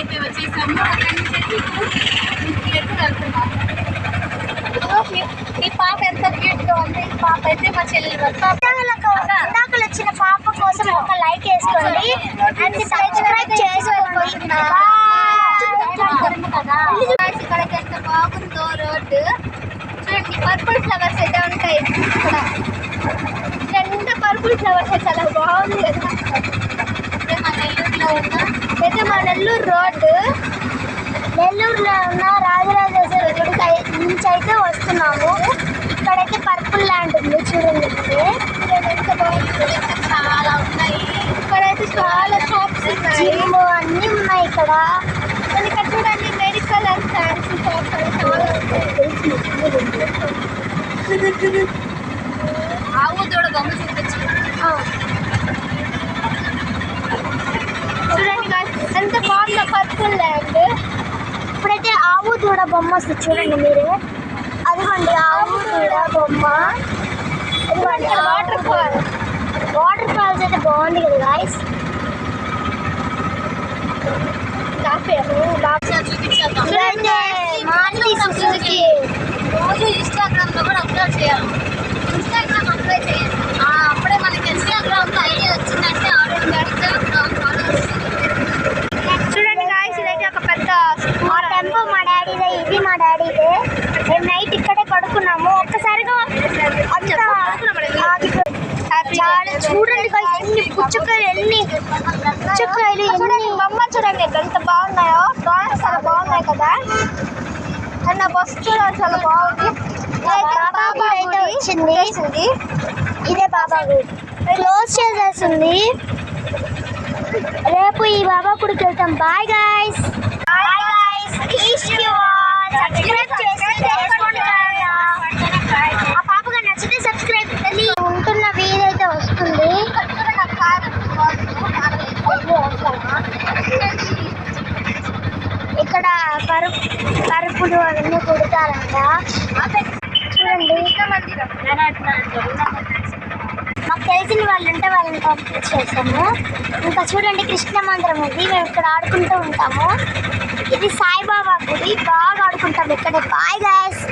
అయితే వచ్చేసాము. అక్కడి నుంచి వెళ్తున్నాము. ఈ పాప ఎంత క్యూట్ గా ఉంది. ఈ పాప అయితే మా చెల్లెలు ఇందాకలు వచ్చిన పాప కోసం ఒక లైక్ వేసుకోండి అండ్ సబ్స్క్రైబ్ చేసుకోండి. ఇక్కడికి ఎంత బాగుందో రోడ్డు చూడండి. పర్పుల్ ఫ్లవర్స్ అయితే ఉంటాయి ఇక్కడ. ఎంత పర్పుల్ ఫ్లవర్స్ చాలా బాగుంది కదా. అయితే మా నెల్లూరు రోడ్డు, నెల్లూరులో ఉన్న రాజరాజేశ్వర గుడి నుంచి అయితే వస్తున్నాము. ఇక్కడైతే పర్పుల్ ల్యాండ్ ఉంది చూడండి. ఎంత బాగుంది. చాలా ఉన్నాయి ఇక్కడైతే. చాలా షాప్స్ జిమ్ అన్నీ ఉన్నాయి ఇక్కడ. ఇక్కడ చూడండి మెడికల్ అండ్ ఫ్యాన్సీ షాప్స్ అని చాలా ఉంటాయి. ఆవు దూడ బొమ్మ చూపించు. చూడండి ఎంత బాగుందో పర్పుల్ ల్యాండ్. ఇప్పుడైతే ఆవు దూడ బొమ్మ వస్తుంది చూడండి మీరు. అదిగోండి ఆవు దూడ బొమ్మ. అదిగోండి వాటర్ ఫాల్స్ అయితే బాగుంది కదా గాయస్. రోజు ఇన్స్టాగ్రామ్ లో కూడా అప్లోడ్ చేయాలి. ఇన్స్టాగ్రామ్ అప్లోడ్ చేయాలి. అప్పుడే మనకి ఇన్స్టాగ్రామ్ లో ఐడియా వచ్చిందంటే చూడండి గాయస్. ఇదైతే ఒక పెద్ద టెంపో మా డాడీదే. ఇది మా డాడీదే. మేము నైట్ ఇక్కడే పడుకున్నాము. ఒక్కసారిగా చాలా చూడండి గాయస్. ఎన్ని పుచ్చకాయలు బొమ్మ చూడండి ఎంత బాగున్నాయో. డ్రాయింగ్స్ చాలా బాగున్నాయి కదా. అన్న బస్సు చూడాలి చాలా బాగుంది. బాబా అయితే వచ్చింది. ఇదే బాబా గుడి క్లోజ్ చేసేస్తుంది. రేపు ఈ బాబా గుడికి వెళ్తాం. Bye guys. సబ్స్క్రైబ్ చేసుకోండి. ఆ పాపగా నచ్చితే సబ్స్క్రైబ్ ఉంటున్న వీడియో అయితే వస్తుంది. ఇక్కడ పరుపులు అవన్నీ కుడతారంట చూడండి. మాకు తెలిసిన వాళ్ళు ఉంటే వాళ్ళని పంపించేసాము. ఇంకా చూడండి కృష్ణ మందిరం ఉంది. మేము ఇక్కడ ఆడుకుంటూ ఉంటాము. ఇది సాయిబాబా గుడి. బాగా ఆడుకుంటాం ఇక్కడ. Bye guys.